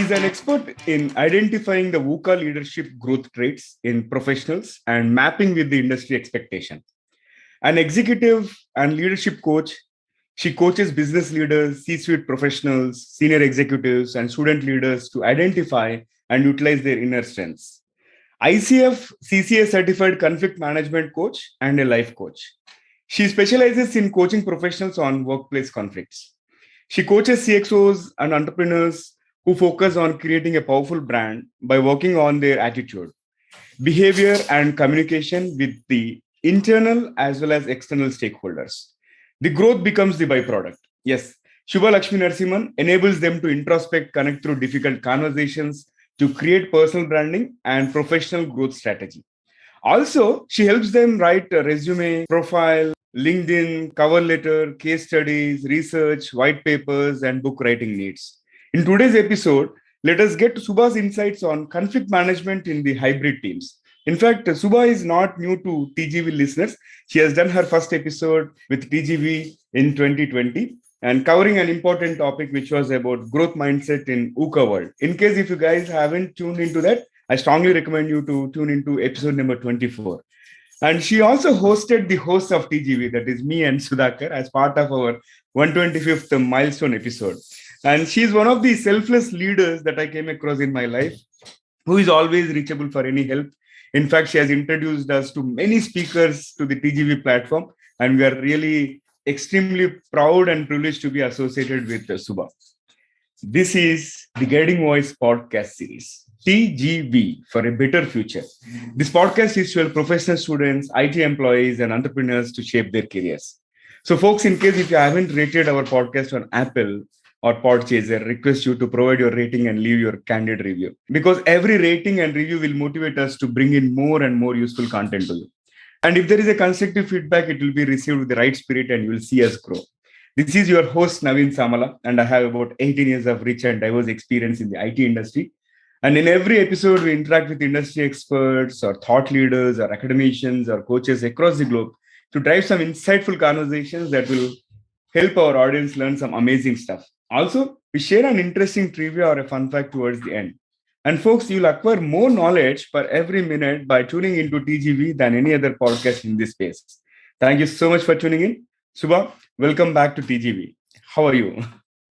She's an expert in identifying the VUCA leadership growth traits in professionals and mapping with the industry expectation. An executive and leadership coach, she coaches business leaders, C-suite professionals, senior executives, and student leaders to identify and utilize their inner strengths. ICF CCA certified conflict management coach and a life coach. She specializes in coaching professionals on workplace conflicts. She coaches CXOs and entrepreneurs who focus on creating a powerful brand by working on their attitude, behavior, and communication with the internal as well as external stakeholders. The growth becomes the byproduct. Yes, Suba Lakshminarasimhan enables them to introspect, connect through difficult conversations to create personal branding and professional growth strategy. Also, she helps them write a resume, profile, LinkedIn, cover letter, case studies, research, white papers, and book writing needs. In today's episode, let us get to Suba's insights on conflict management in the hybrid teams. In fact, Suba is not new to TGV listeners. She has done her first episode with TGV in 2020 and covering an important topic which was about growth mindset in VUCA world. In case if you guys haven't tuned into that, I strongly recommend you to tune into episode number 24. And she also hosted the host of TGV, that is me and Sudhakar, as part of our 125th milestone episode. And she's one of the selfless leaders that I came across in my life, who is always reachable for any help. In fact, she has introduced us to many speakers to the TGV platform, and we are really extremely proud and privileged to be associated with Suba. This is the Guiding Voice podcast series, TGV, for a better future. This podcast is to help professional students, IT employees, and entrepreneurs to shape their careers. So, folks, in case if you haven't rated our podcast on Apple or Podchaser, request you to provide your rating and leave your candid review, because every rating and review will motivate us to bring in more and more useful content to you. And if there is a constructive feedback, it will be received with the right spirit and you will see us grow. This is your host, Naveensamala, and I have about 18 years of rich and diverse experience in the IT industry. And in every episode, we interact with industry experts or thought leaders or academicians or coaches across the globe to drive some insightful conversations that will help our audience learn some amazing stuff. Also, we share an interesting trivia or a fun fact towards the end. And folks, you'll acquire more knowledge per every minute by tuning into TGV than any other podcast in this space. Thank you so much for tuning in. Suba, welcome back to TGV. How are you?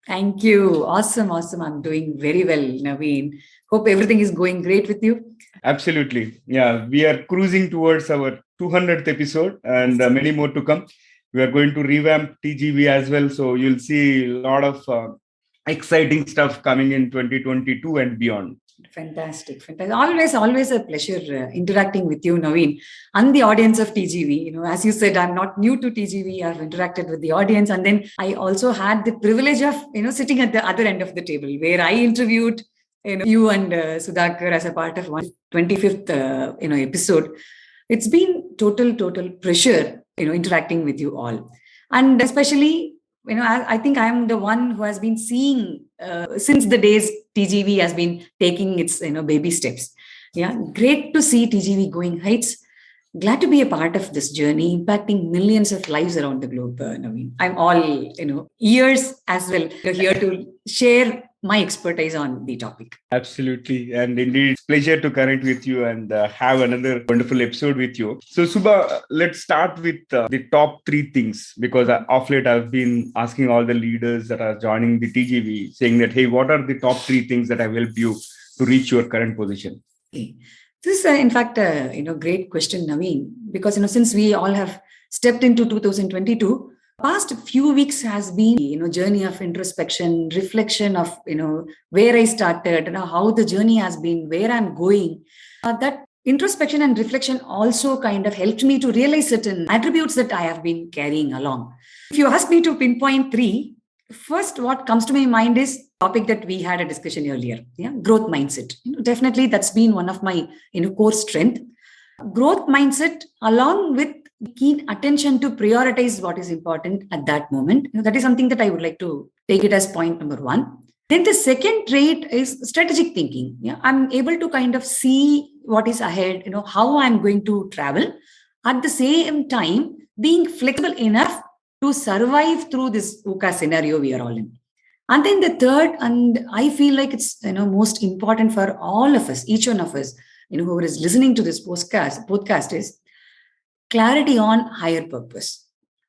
Thank you. Awesome. I'm doing very well, Naveen. Hope everything is going great with you. Absolutely. Yeah, we are cruising towards our 200th episode and many more to come. We are going to revamp TGV as well. So you'll see a lot of exciting stuff coming in 2022 and beyond. Fantastic. Always a pleasure interacting with you, Naveen, and the audience of TGV. As you said, I'm not new to TGV. I've interacted with the audience. And then I also had the privilege of, sitting at the other end of the table where I interviewed, you and Sudhakar as a part of 125th, episode. It's been total pleasure, interacting with you all. And especially, I think I'm the one who has been seeing since the days TGV has been taking its, baby steps. Yeah, great to see TGV going heights. Glad to be a part of this journey, impacting millions of lives around the globe, Naveen. I'm all, ears as well, here to share my expertise on the topic. Absolutely. And indeed, it's a pleasure to connect with you and have another wonderful episode with you. So, Suba, let's start with the top three things, because of late I've been asking all the leaders that are joining the TGV, saying that, hey, what are the top three things that have helped you to reach your current position? Okay. This is, in fact, great question, Naveen, because, since we all have stepped into 2022, past few weeks has been, journey of introspection, reflection of, where I started, how the journey has been, where I'm going. That introspection and reflection also kind of helped me to realize certain attributes that I have been carrying along. If you ask me to pinpoint three, first, what comes to my mind is topic that we had a discussion earlier. Yeah, growth mindset. Definitely that's been one of my, core strength. Growth mindset, along with keen attention to prioritize what is important at that moment. That is something that I would like to take it as point number one. Then the second trait is strategic thinking. Yeah, I'm able to kind of see what is ahead, how I'm going to travel. At the same time, being flexible enough to survive through this VUCA scenario we are all in. And then the third, and I feel like it's most important for all of us, each one of us, who is listening to this podcast is clarity on higher purpose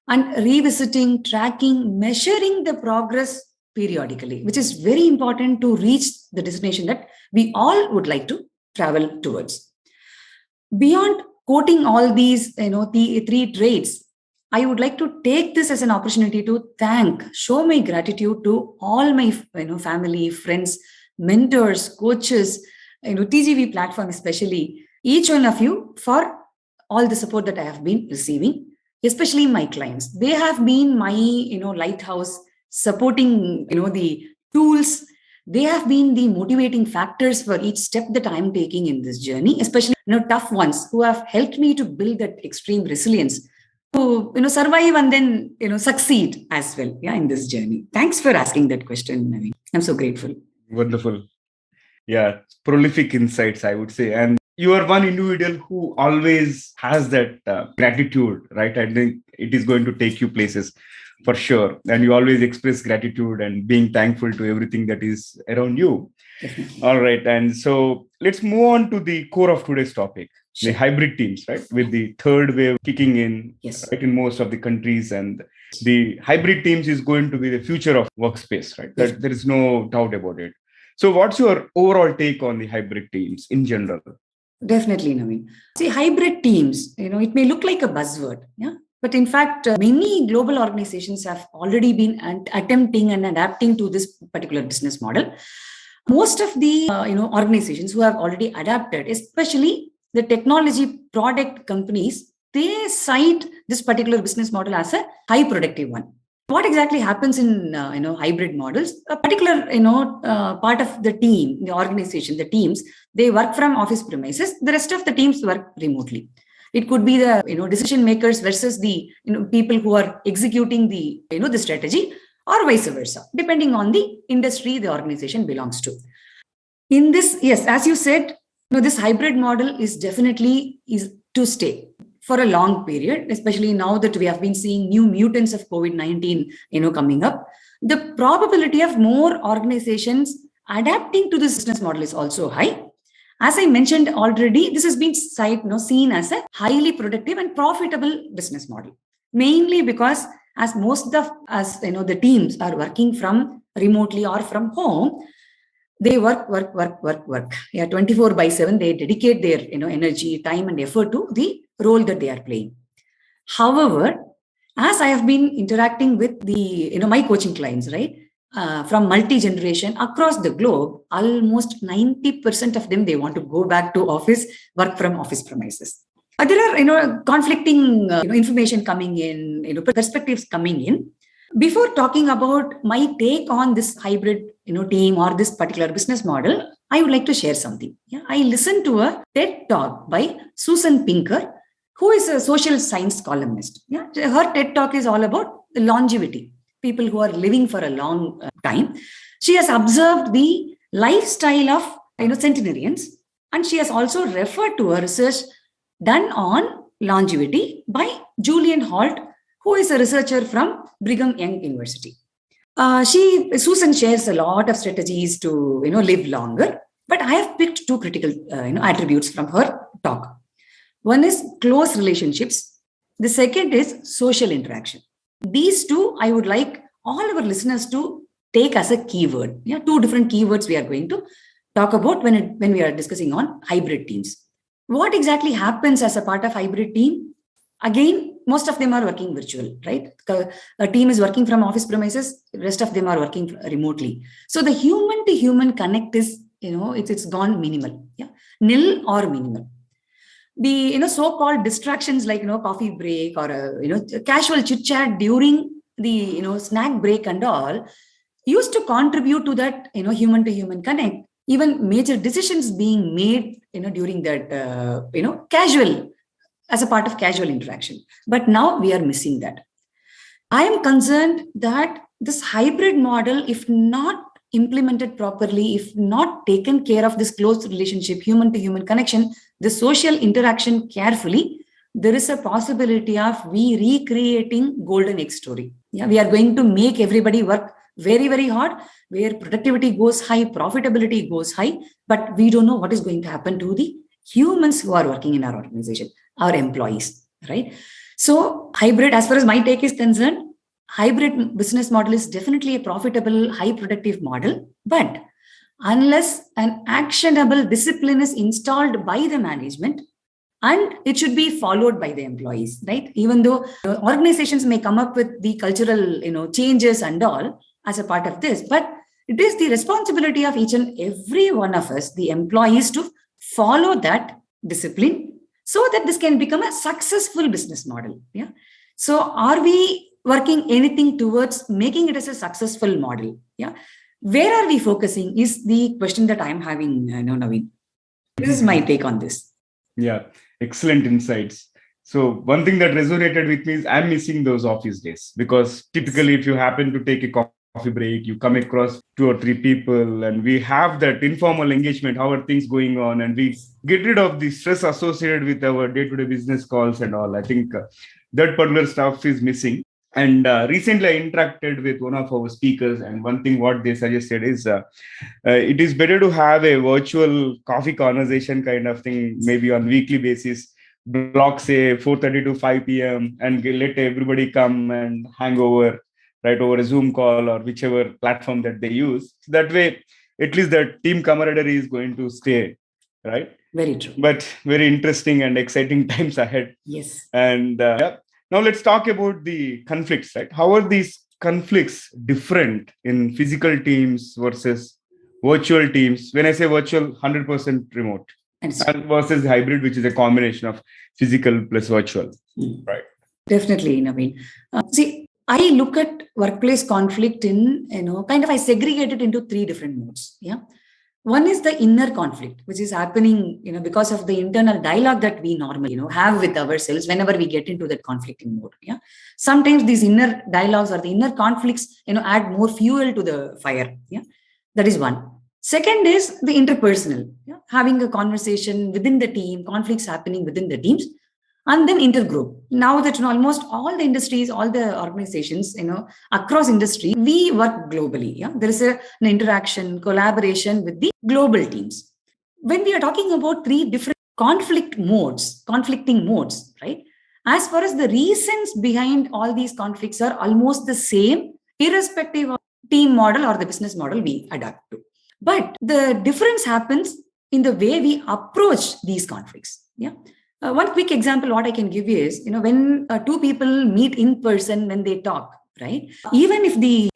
and revisiting, tracking, measuring the progress periodically, which is very important to reach the destination that we all would like to travel towards. Beyond quoting all these, the three traits, I would like to take this as an opportunity to show my gratitude to all my, family, friends, mentors, coaches, TGV platform, especially each one of you for all the support that I have been receiving, especially my clients. They have been my, lighthouse supporting, the tools. They have been the motivating factors for each step that I am taking in this journey, especially, tough ones who have helped me to build that extreme resilience to, survive and then, succeed as well. Yeah, in this journey. Thanks for asking that question, Naveen. I'm so grateful. Wonderful. Yeah, prolific insights, I would say. And you are one individual who always has that gratitude, right? I think it is going to take you places for sure. And you always express gratitude and being thankful to everything that is around you. Definitely. All right. And so let's move on to the core of today's topic, Sure. the hybrid teams, right? With the third wave kicking in, Yes. right, in most of the countries. And the hybrid teams is going to be the future of workspace, right? That there is no doubt about it. So what's your overall take on the hybrid teams in general? Definitely, Naveen. See, hybrid teams, it may look like a buzzword, yeah. But in fact, many global organizations have already been attempting and adapting to this particular business model. Most of the organizations who have already adapted, especially the technology product companies, they cite this particular business model as a high productive one. What exactly happens in hybrid models? A particular part of the team, the organization, the teams, they work from office premises. The rest of the teams work remotely. It could be the decision makers versus the people who are executing the the strategy, or vice versa, depending on the industry the organization belongs to. In this, yes, as you said, this hybrid model is definitely is to stay for a long period, especially now that we have been seeing new mutants of COVID-19, coming up. The probability of more organizations adapting to this business model is also high. As I mentioned already, this has been seen as a highly productive and profitable business model, mainly because as most of us, the teams are working from remotely or from home, they work. Yeah, 24/7. They dedicate their energy, time, and effort to the role that they are playing. However, as I have been interacting with the my coaching clients, right, from multi-generation across the globe, almost 90% of them, they want to go back to office, work from office premises. There are conflicting information coming in, perspectives coming in. Before talking about my take on this hybrid team or this particular business model, I would like to share something. Yeah, I listened to a TED talk by Susan Pinker, who is a social science columnist. Yeah, her TED talk is all about longevity, people who are living for a long time. She has observed the lifestyle of centenarians, and she has also referred to a research done on longevity by Julian Holt, who is a researcher from Brigham Young University. Susan shares a lot of strategies to live longer, but I have picked two critical attributes from her talk. One is close relationships. The second is social interaction. These two, I would like all our listeners to take as a keyword. Yeah, two different keywords we are going to talk about when we are discussing on hybrid teams. What exactly happens as a part of hybrid team? Again, most of them are working virtual, right? A team is working from office premises, the rest of them are working remotely. So the human to human connect is, it's gone minimal, yeah, nil or minimal. The so-called distractions like coffee break or a casual chit chat during the snack break and all used to contribute to that human to human connect. Even major decisions being made during that casual, as a part of casual interaction. But now we are missing that. I am concerned that this hybrid model, if not implemented properly, if not taken care of this close relationship, human to human connection, the social interaction carefully, there is a possibility of we recreating golden egg story. Yeah, we are going to make everybody work very, very hot, where productivity goes high, profitability goes high, but we don't know what is going to happen to the humans who are working in our organization, our employees, right? So hybrid, as far as my take is concerned, hybrid business model is definitely a profitable, high productive model, but unless an actionable discipline is installed by the management, and it should be followed by the employees, right? Even though organizations may come up with the cultural changes and all as a part of this, but it is the responsibility of each and every one of us, the employees, to follow that discipline so that this can become a successful business model. Yeah. So are we working anything towards making it as a successful model? Yeah. Where are we focusing is the question that I'm having, Naveen. This is my take on this. Yeah, excellent insights. So one thing that resonated with me is I'm missing those office days, because typically if you happen to take a coffee break, you come across 2 or 3 people and we have that informal engagement. How are things going on? And we get rid of the stress associated with our day-to-day business calls and all. I think that particular stuff is missing. And recently I interacted with one of our speakers, and one thing what they suggested is it is better to have a virtual coffee conversation kind of thing, maybe on weekly basis, block say 4:30 to 5 p.m. and let everybody come and hang over, right, over a Zoom call or whichever platform that they use. That way, at least the team camaraderie is going to stay, right? Very true. But very interesting and exciting times ahead. Yes. And yeah. Now let's talk about the conflicts, right? How are these conflicts different in physical teams versus virtual teams? When I say virtual, 100% remote, and versus hybrid, which is a combination of physical plus virtual, right? Definitely, Naveen. See, I look at workplace conflict in, I segregate it into 3 different modes. Yeah. One is the inner conflict, which is happening, because of the internal dialogue that we normally, have with ourselves whenever we get into that conflicting mode. Yeah. Sometimes these inner dialogues or the inner conflicts, add more fuel to the fire. Yeah. That is one. Second is the interpersonal, having a conversation within the team, conflicts happening within the teams, and then intergroup. Now that almost all the industries, all the organizations, across industry, we work globally. Yeah, there is an interaction, collaboration with the global teams. When we are talking about 3 different conflicting modes, right? As far as the reasons behind all these conflicts are almost the same, irrespective of team model or the business model we adapt to. But the difference happens in the way we approach these conflicts. Yeah. One quick example, what I can give you is, when 2 people meet in person, when they talk, right? Even if the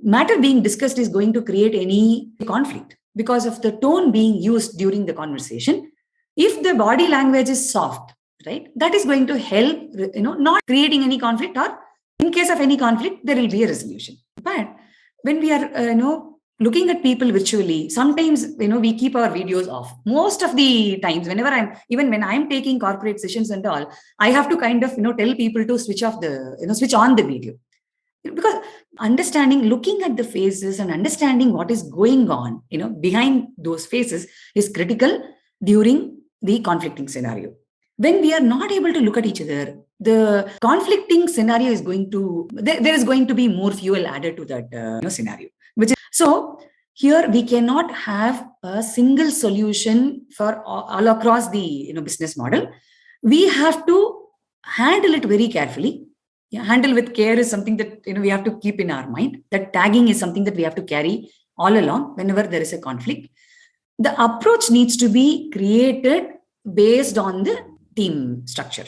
matter being discussed is going to create any conflict because of the tone being used during the conversation, if the body language is soft, right, that is going to help, not creating any conflict, or in case of any conflict, there will be a resolution. But when we are, looking at people virtually, sometimes, we keep our videos off. Most of the times, even when I'm taking corporate sessions and all, I have to kind of, tell people to switch on the video. Because looking at the faces and understanding what is going on, behind those faces is critical during the conflicting scenario. When we are not able to look at each other, the conflicting scenario is there is going to be more fuel added to that scenario. So here we cannot have a single solution for all across the business model. We have to handle it very carefully. Yeah, handle with care is something that we have to keep in our mind. That tagging is something that we have to carry all along whenever there is a conflict. The approach needs to be created based on the team structure.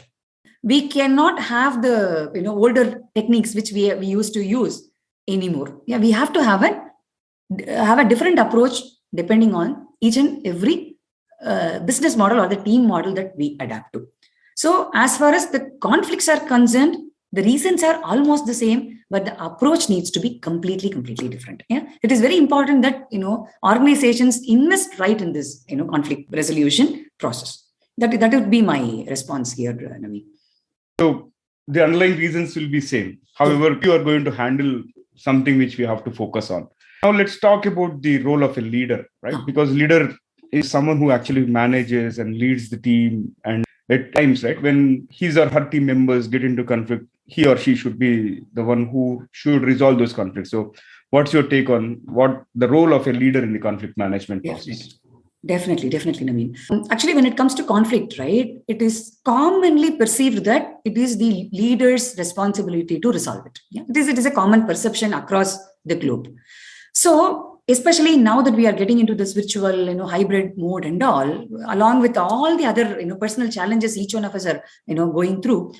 We cannot have the older techniques which we used to use anymore. Yeah, we have to have a different approach depending on each and every business model or the team model that we adapt to. So as far as the conflicts are concerned, the reasons are almost the same, but the approach needs to be completely different. Yeah, it is very important that organizations invest right in this conflict resolution process. That would be my response here, Naveen. So the underlying reasons will be same. However, you are going to handle something which we have to focus on. Now let's talk about the role of a leader, right? Because leader is someone who actually manages and leads the team. And at times, right, when his or her team members get into conflict, he or she should be the one who should resolve those conflicts. So What's your take on what the role of a leader in the conflict management process? Definitely, Naveen. Actually, when it comes to conflict, right, it is commonly perceived that it is the leader's responsibility to resolve it. Yeah? It is a common perception across the globe. So, especially now that we are getting into this virtual, hybrid mode and all, along with all the other, personal challenges each one of us are, going through,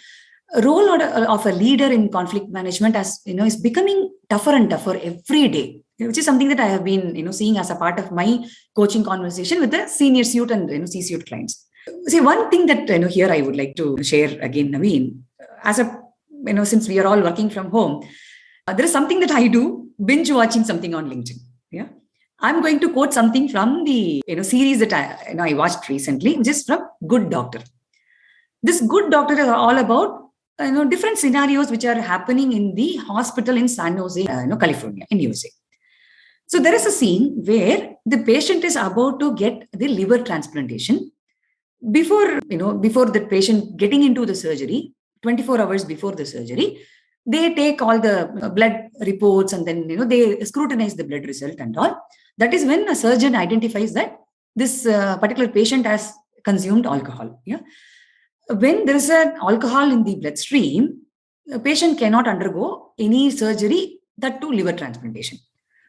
a role of a leader in conflict management is becoming tougher and tougher every day, which is something that I have been seeing as a part of my coaching conversation with the senior suite and C-suite clients. See, one thing that here I would like to share again, Naveen, as a since we are all working from home, there is something that I do, binge watching something on LinkedIn. Yeah, I'm going to quote something from the series that I watched recently, which is from Good Doctor. This Good Doctor is all about different scenarios which are happening in the hospital in San Jose, California, in USA. So there is a scene where the patient is about to get the liver transplantation. Before the patient getting into the surgery, 24 hours before the surgery, they take all the blood reports and then they scrutinize the blood result and all. That is when a surgeon identifies that this particular patient has consumed alcohol. Yeah. When there is an alcohol in the bloodstream, a patient cannot undergo any surgery, that to liver transplantation.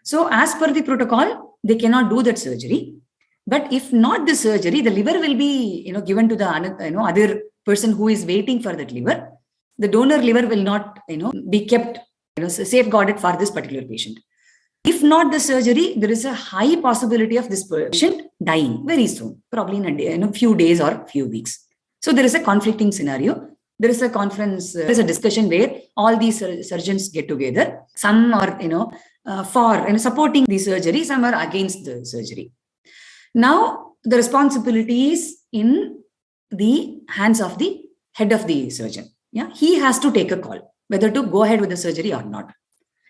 So as per the protocol, they cannot do that surgery. But if not the surgery, the liver will be given to the other person who is waiting for that liver. The donor liver will not be kept safeguarded for this particular patient. If not the surgery, there is a high possibility of this patient dying very soon, probably in a few days or few weeks. So there is a conflicting scenario. There is a conference, there is a discussion where all these surgeons get together. Some are, for supporting the surgery, some are against the surgery. Now, the responsibility is in the hands of the head of the surgeon. Yeah, he has to take a call whether to go ahead with the surgery or not.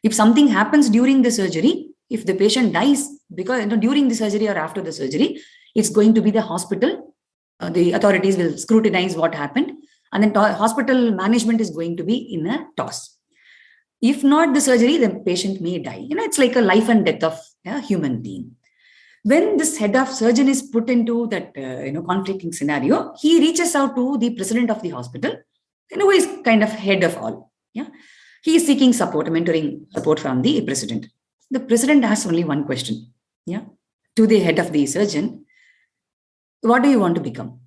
If something happens during the surgery, if the patient dies because during the surgery or after the surgery, it's going to be the hospital. The authorities will scrutinize what happened, and then hospital management is going to be in a toss. If not the surgery, the patient may die. It's like a life and death of a human being. When this head of surgeon is put into that conflicting scenario, he reaches out to the president of the hospital, who is kind of head of all. Yeah, he is seeking support, mentoring support from the president. The president asks only one question. Yeah, to the head of the surgeon. What do you want to become?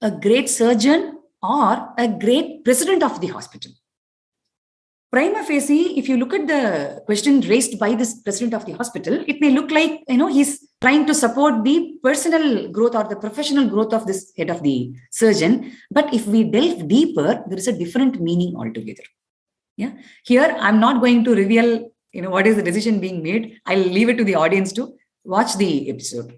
A great surgeon or a great president of the hospital? Prima facie, if you look at the question raised by this president of the hospital, it may look like, he's trying to support the personal growth or the professional growth of this head of the surgeon. But if we delve deeper, there is a different meaning altogether. Yeah. Here, I'm not going to reveal, what is the decision being made. I'll leave it to the audience to watch the episode.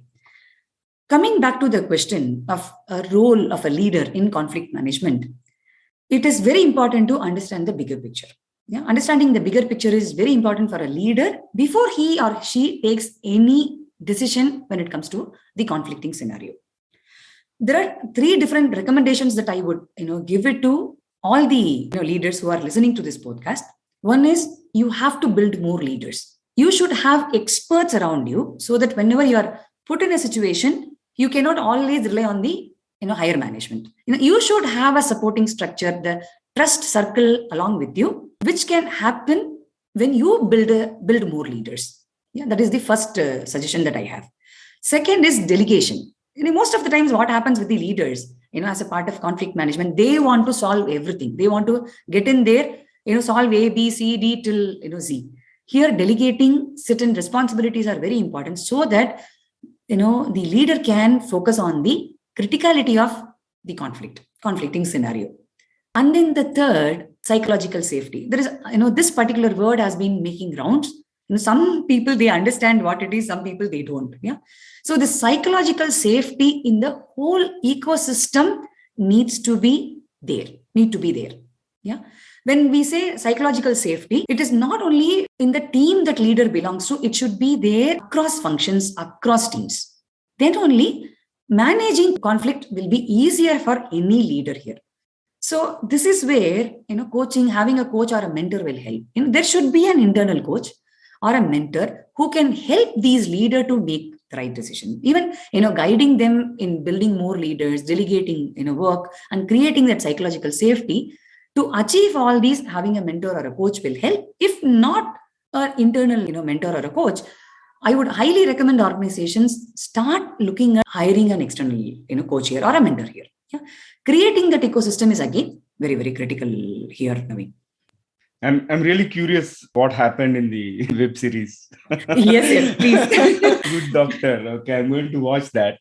Coming back to the question of a role of a leader in conflict management, it is very important to understand the bigger picture. Yeah? Understanding the bigger picture is very important for a leader before he or she takes any decision when it comes to the conflicting scenario. There are 3 different recommendations that I would give it to all the leaders who are listening to this podcast. One is you have to build more leaders. You should have experts around you so that whenever you are put in a situation, you cannot always rely on the higher management. You should have a supporting structure, the trust circle along with you, which can happen when you build more leaders. Yeah, that is the first suggestion that I have. Second is delegation. Most of the times, what happens with the leaders, as a part of conflict management, they want to solve everything. They want to get in there, solve A, B, C, D till Z. Here, delegating certain responsibilities are very important so that the leader can focus on the criticality of the conflicting scenario. And then the third, psychological safety. There is, this particular word has been making rounds. Some people, they understand what it is. Some people, they don't. Yeah. So the psychological safety in the whole ecosystem needs to be there. Yeah. When we say psychological safety, it is not only in the team that leader belongs to, it should be there across functions, across teams. Then only managing conflict will be easier for any leader here. So this is where, coaching, having a coach or a mentor will help. There should be an internal coach or a mentor who can help these leaders to make the right decision. Even, guiding them in building more leaders, delegating, work, and creating that psychological safety. To achieve all these, having a mentor or a coach will help. If not an internal, mentor or a coach, I would highly recommend organizations start looking at hiring an external, coach here or a mentor here. Yeah. Creating that ecosystem is again very, very critical here, Naveen. I'm really curious what happened in the web series. Yes, please. Good doctor. Okay, I'm going to watch that.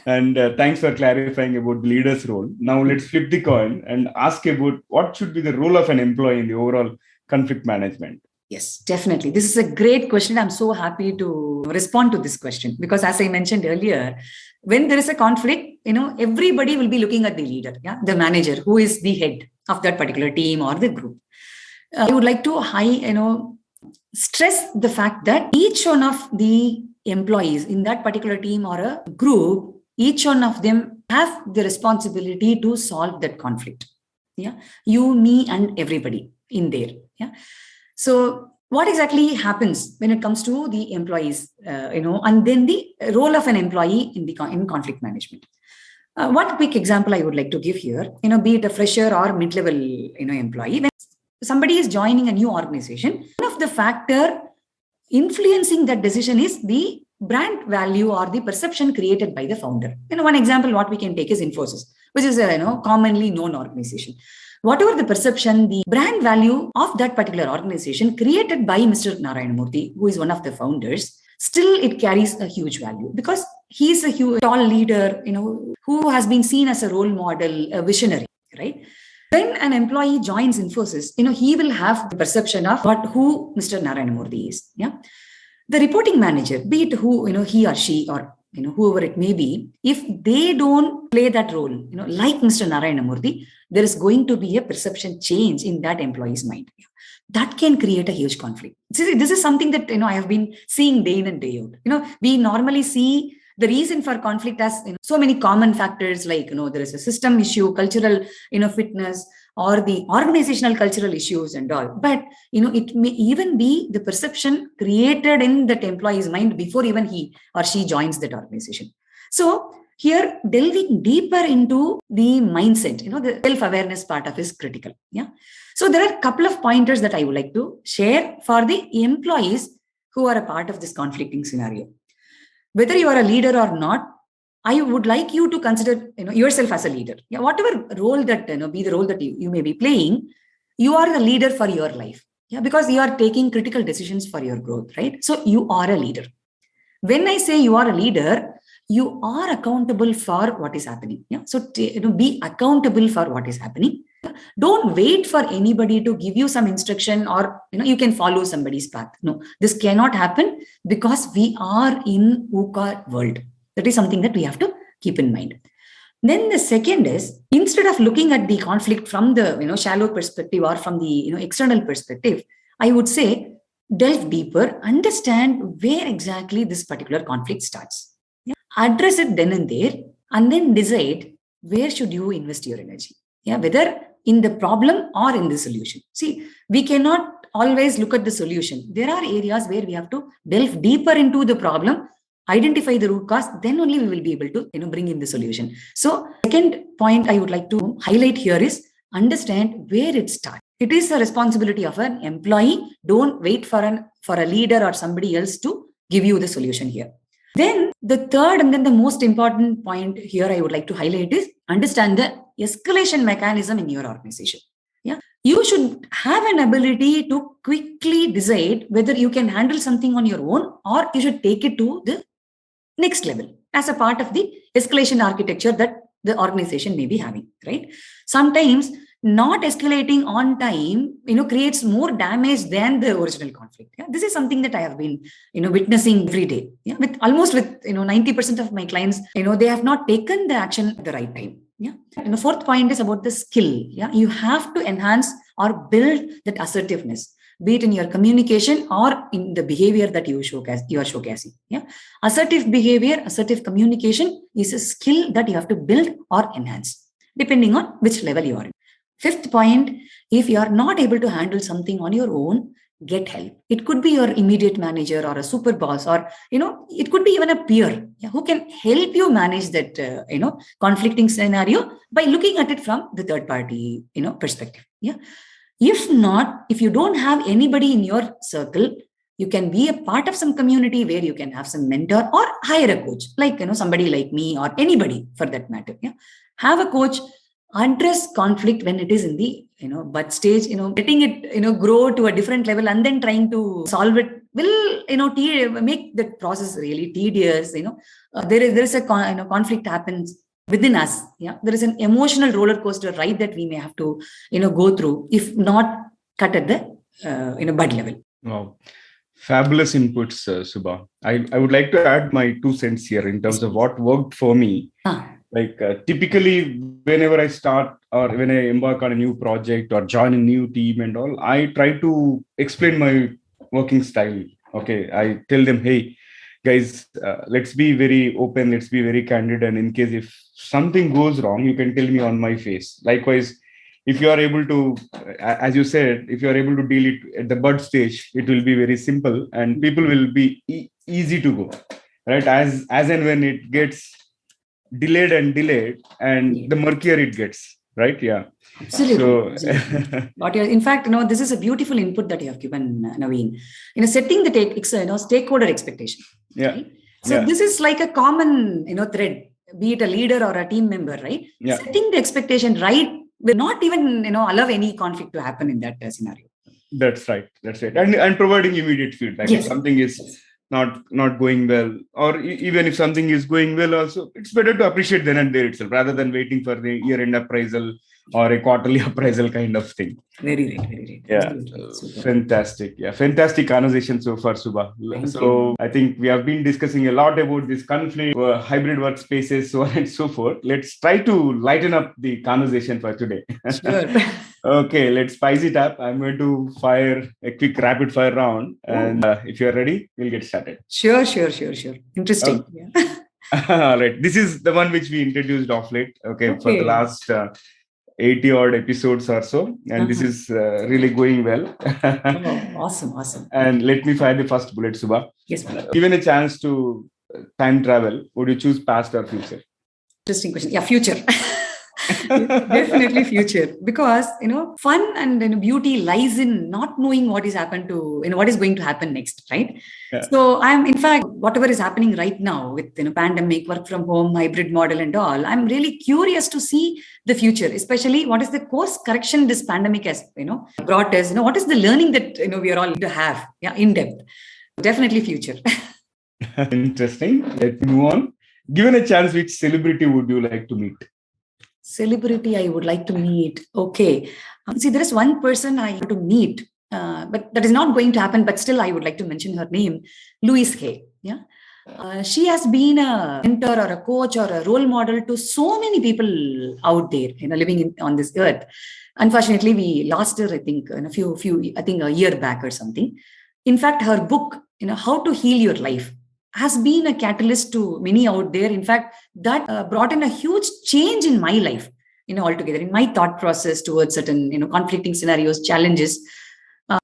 And thanks for clarifying about the leader's role. Now let's flip the coin and ask about what should be the role of an employee in the overall conflict management. Yes, definitely. This is a great question. I'm so happy to respond to this question because, as I mentioned earlier, when there is a conflict, everybody will be looking at the leader, the manager, who is the head of that particular team or the group. I would like to stress the fact that each one of the employees in that particular team or a group, each one of them have the responsibility to solve that conflict. Yeah, you, me, and everybody in there. Yeah. So what exactly happens when it comes to the employees, and then the role of an employee in conflict management? One quick example I would like to give here, be it a fresher or mid-level, employee. When somebody is joining a new organization, one of the factor influencing that decision is the brand value or the perception created by the founder. One example what we can take is Infosys, which is a commonly known organization. Whatever the perception, the brand value of that particular organization created by Mr. Narayana Murthy, who is one of the founders, still it carries a huge value because he is a huge, tall leader, who has been seen as a role model, a visionary, right? When an employee joins Infosys, he will have the perception of who Mr. Narayana Murthy is. Yeah. The reporting manager, be it who, he or she or whoever it may be, if they don't play that role, like Mr. Narayana Murthy, there is going to be a perception change in that employee's mind. That can create a huge conflict. See, this is something that, I have been seeing day in and day out. We normally see the reason for conflict as so many common factors like, there is a system issue, cultural, fitness, or the organizational cultural issues and all. But, it may even be the perception created in that employee's mind before even he or she joins that organization. So here, delving deeper into the mindset, the self-awareness part of is critical. Yeah. So there are a couple of pointers that I would like to share for the employees who are a part of this conflicting scenario. Whether you are a leader or not, I would like you to consider yourself as a leader. Yeah, whatever role that be the role that you may be playing, you are the leader for your life. Yeah, because you are taking critical decisions for your growth, right? So you are a leader. When I say you are a leader, you are accountable for what is happening. Yeah, so be accountable for what is happening. Don't wait for anybody to give you some instruction or you can follow somebody's path. No, this cannot happen because we are in VUCA world. That is something that we have to keep in mind. Then the second is, instead of looking at the conflict from the shallow perspective or from the external perspective, I would say delve deeper, understand where exactly this particular conflict starts. Yeah? Address it then and there, and then decide where should you invest your energy. Yeah, whether in the problem or in the solution. See, we cannot always look at the solution. There are areas where we have to delve deeper into the problem, identify the root cause, then only we will be able to bring in the solution. So second point I would like to highlight here is understand where it starts. It is a responsibility of an employee. Don't wait for a leader or somebody else to give you the solution here. Then the third and then the most important point here I would like to highlight is understand the escalation mechanism in your organization. Yeah, you should have an ability to quickly decide whether you can handle something on your own or you should take it to the next level as a part of the escalation architecture that the organization may be having, right? Sometimes not escalating on time, creates more damage than the original conflict. Yeah? This is something that I have been, witnessing every day. Yeah? With 90% of my clients, they have not taken the action at the right time. Yeah. And the fourth point is about the skill. Yeah. You have to enhance or build that assertiveness, be it in your communication or in the behavior that you are showcasing. Yeah. Assertive behavior, assertive communication is a skill that you have to build or enhance, depending on which level you are in. Fifth point, if you are not able to handle something on your own, get help. It could be your immediate manager or a super boss, or it could be even a peer, who can help you manage that conflicting scenario by looking at it from the third party perspective. If not, if you don't have anybody in your circle, you can be a part of some community where you can have some mentor or hire a coach, like somebody like me or anybody for that matter. Have a coach, address conflict when it is in the bud stage, letting it grow to a different level and then trying to solve it will make that process really tedious. There is a conflict happens within us. There is an emotional roller coaster ride that we may have to go through, if not cut at the bud level. Wow, fabulous inputs, Suba. I would like to add my 2 cents here in terms of what worked for me. Like typically, whenever I start or when I embark on a new project or join a new team and all, I try to explain my working style. Okay, I tell them, hey, guys, let's be very open, let's be very candid. And in case if something goes wrong, you can tell me on my face. Likewise, if you are able to, as you said, if you are able to deal it at the bud stage, it will be very simple and people will be easy to go, right? As and when it gets delayed and the murkier it gets, right? Absolutely. So in fact, this is a beautiful input that you have given, Naveen. Setting the stakeholder expectation. Right? So this is like a common thread, be it a leader or a team member, right? Setting the expectation right will not even allow any conflict to happen in that scenario. That's right. And providing immediate feedback. If something is not going well, or even if something is going well also, it's better to appreciate then and there itself rather than waiting for the year-end appraisal or a quarterly appraisal kind of thing. Very right. Yeah, fantastic. Fantastic conversation so far, Suba. So I think we have been discussing a lot about this conflict, hybrid workspaces, so on and so forth. Let's try to lighten up the conversation for today. Sure. Okay, let's spice it up. I'm going to fire a quick rapid fire round. And if you're ready, we'll get started. Sure. Interesting. All right. This is the one which we introduced off late. Okay. For the last 80 odd episodes or so. And this is really going well. Awesome. And let me fire the first bullet, Suba. Yes. Given a chance to time travel, would you choose past or future? Interesting question. Future. Definitely future, because fun and beauty lies in not knowing what is what is going to happen next, right? So I'm, in fact, whatever is happening right now with pandemic, work from home, hybrid model and all, I'm really curious to see the future, especially what is the course correction this pandemic has brought us. What is the learning that we are all going to have in depth. Definitely future. Interesting. Let's move on. Given a chance, which celebrity would you like to meet? Celebrity I would like to meet. Okay. See, there is one person I want to meet, but that is not going to happen. But still, I would like to mention her name, Louise Hay. She has been a mentor or a coach or a role model to so many people out there, living on this earth. Unfortunately, we lost her, I think, a year back or something. In fact, her book, How to Heal Your Life, has been a catalyst to many out there. In fact, that brought in a huge change in my life, altogether, in my thought process towards certain, conflicting scenarios, challenges.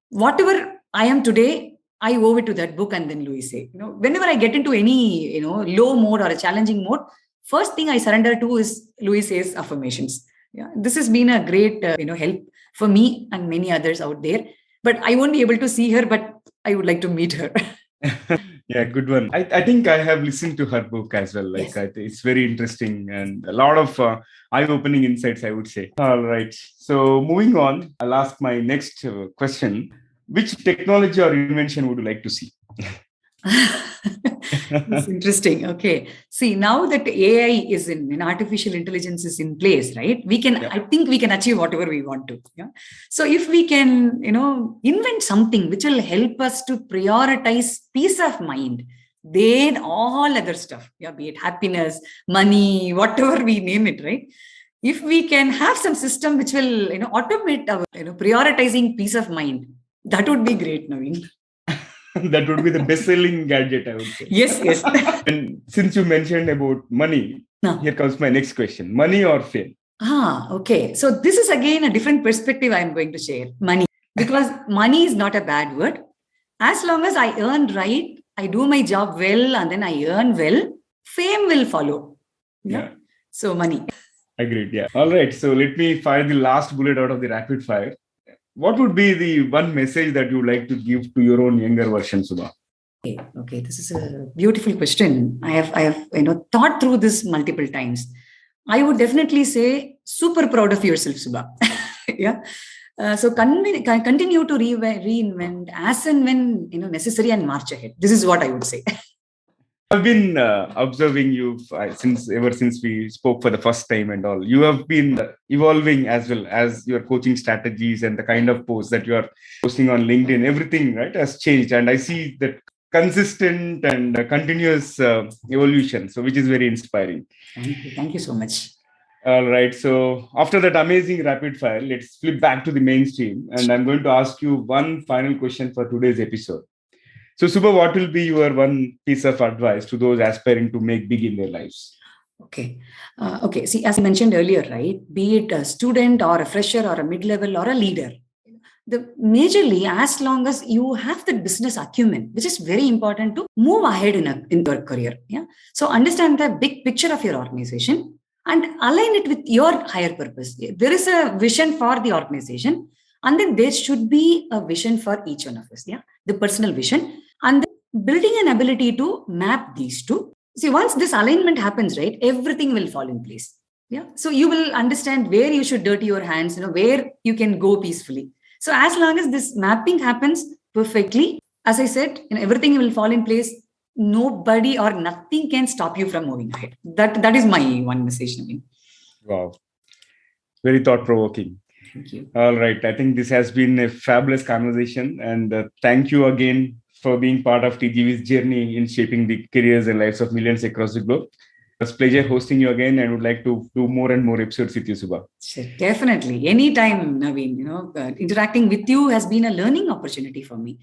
Whatever I am today, I owe it to that book and then Louise Hay. Whenever I get into any, low mode or a challenging mode, first thing I surrender to is Louise Hay's affirmations. This has been a great, help for me and many others out there. But I won't be able to see her, but I would like to meet her. Yeah, good one. I think I have listened to her book as well. Like, yes. It's very interesting and a lot of eye-opening insights, I would say. All right. So moving on, I'll ask my next question. Which technology or invention would you like to see? It's interesting. Okay. See, now that AI is in artificial intelligence is in place, right? I think we can achieve whatever we want to. So if we can, invent something which will help us to prioritize peace of mind, then all other stuff, be it happiness, money, whatever we name it, right? If we can have some system which will, automate our, prioritizing peace of mind, that would be great, Naveen. That would be the best-selling gadget, I would say. Yes. And since you mentioned about money, here comes my next question. Money or fame? Okay. So this is again a different perspective I'm going to share. Money. Because money is not a bad word. As long as I earn right, I do my job well, and then I earn well, fame will follow. Yeah. So money. Agreed. Yeah. All right. So let me fire the last bullet out of the rapid fire. What would be the one message that you would like to give to your own younger version, Suba? Okay. This is a beautiful question. I have thought through this multiple times. I would definitely say super proud of yourself, Suba. Yeah. So continue to reinvent as and when necessary and march ahead. This is what I would say. I've been observing you ever since we spoke for the first time and all. You have been evolving as well as your coaching strategies and the kind of posts that you are posting on LinkedIn. Everything right has changed, and I see that consistent and continuous evolution. So, which is very inspiring. Thank you so much. All right. So after that amazing rapid fire, let's flip back to the mainstream, and I'm going to ask you one final question for today's episode. So, Suba, what will be your one piece of advice to those aspiring to make big in their lives? Okay. Okay. See, as I mentioned earlier, right? Be it a student or a fresher or a mid-level or a leader, majorly, as long as you have the business acumen, which is very important to move ahead in your career. Yeah. So understand the big picture of your organization and align it with your higher purpose. There is a vision for the organization, and then there should be a vision for each one of us. Yeah. The personal vision. And building an ability to map these two. See, once this alignment happens, right, everything will fall in place. Yeah. So you will understand where you should dirty your hands, where you can go peacefully. So as long as this mapping happens perfectly, as I said, everything will fall in place. Nobody or nothing can stop you from moving ahead. That is my one message, Naveen. Wow. Very thought-provoking. Thank you. All right. I think this has been a fabulous conversation. And thank you again for being part of TGV's journey in shaping the careers and lives of millions across the globe. It was a pleasure hosting you again, and would like to do more and more episodes with you, Suba. Sure, definitely. Anytime, Naveen, interacting with you has been a learning opportunity for me,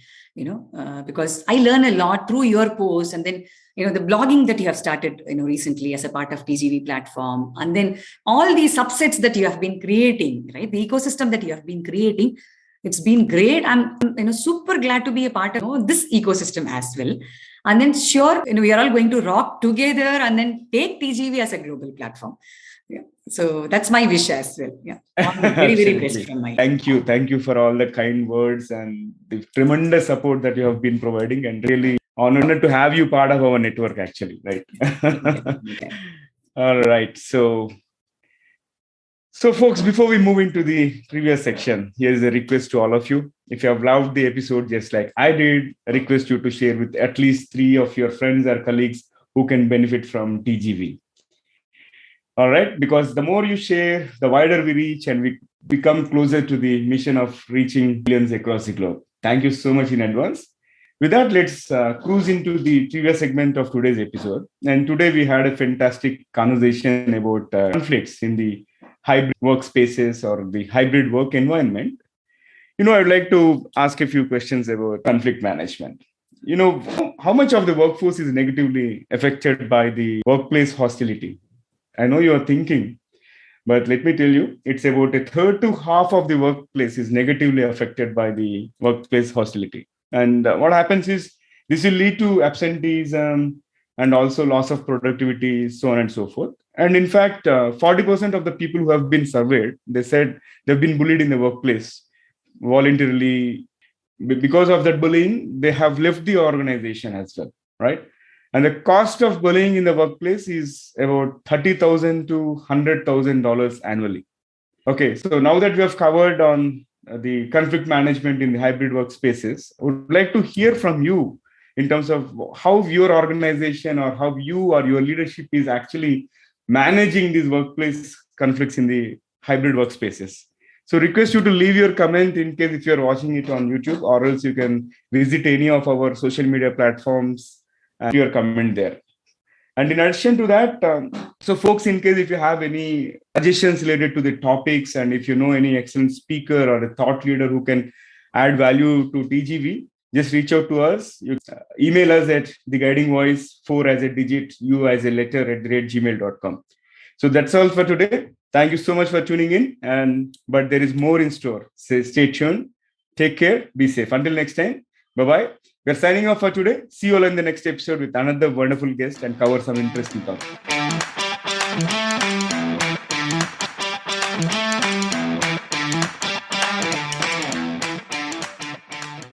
because I learn a lot through your posts, and then, the blogging that you have started, recently as a part of TGV platform, and then all these subsets that you have been creating, right? The ecosystem that you have been creating. It's been great. I'm super glad to be a part of this ecosystem as well. And then sure, we are all going to rock together and then take TGV as a global platform. Yeah. So that's my wish as well. Yeah. Very, very best from my. Thank you. Thank you for all the kind words and the tremendous support that you have been providing, and really honored to have you part of our network actually. Right. Okay. All right. So folks, before we move into the previous section, here's a request to all of you. If you have loved the episode just like I did, I request you to share with at least 3 of your friends or colleagues who can benefit from TGV. All right, because the more you share, the wider we reach, and we become closer to the mission of reaching millions across the globe. Thank you so much in advance. With that, let's cruise into the previous segment of today's episode. And today we had a fantastic conversation about conflicts in the hybrid workspaces or the hybrid work environment. I'd like to ask a few questions about conflict management. How much of the workforce is negatively affected by the workplace hostility? I know you're thinking, but let me tell you, it's about a third to half of the workplace is negatively affected by the workplace hostility. And what happens is this will lead to absenteeism and also loss of productivity, so on and so forth. And in fact, 40% of the people who have been surveyed, they said they've been bullied in the workplace voluntarily. Because of that bullying, they have left the organization as well, right? And the cost of bullying in the workplace is about $30,000 to $100,000 annually. Okay, so now that we have covered on the conflict management in the hybrid workspaces, I would like to hear from you in terms of how your organization or how you or your leadership is actually managing these workplace conflicts in the hybrid workspaces. So request you to leave your comment in case if you're watching it on YouTube, or else you can visit any of our social media platforms and your comment there. And in addition to that, so folks, in case if you have any suggestions related to the topics, and if you know any excellent speaker or a thought leader who can add value to TGV, just reach out to us. You email us at theguidingvoice 4 as a digit, u as a letter @gmail.com. So that's all for today. Thank you so much for tuning in. But there is more in store. So stay tuned. Take care. Be safe. Until next time. Bye-bye. We're signing off for today. See you all in the next episode with another wonderful guest and cover some interesting topics.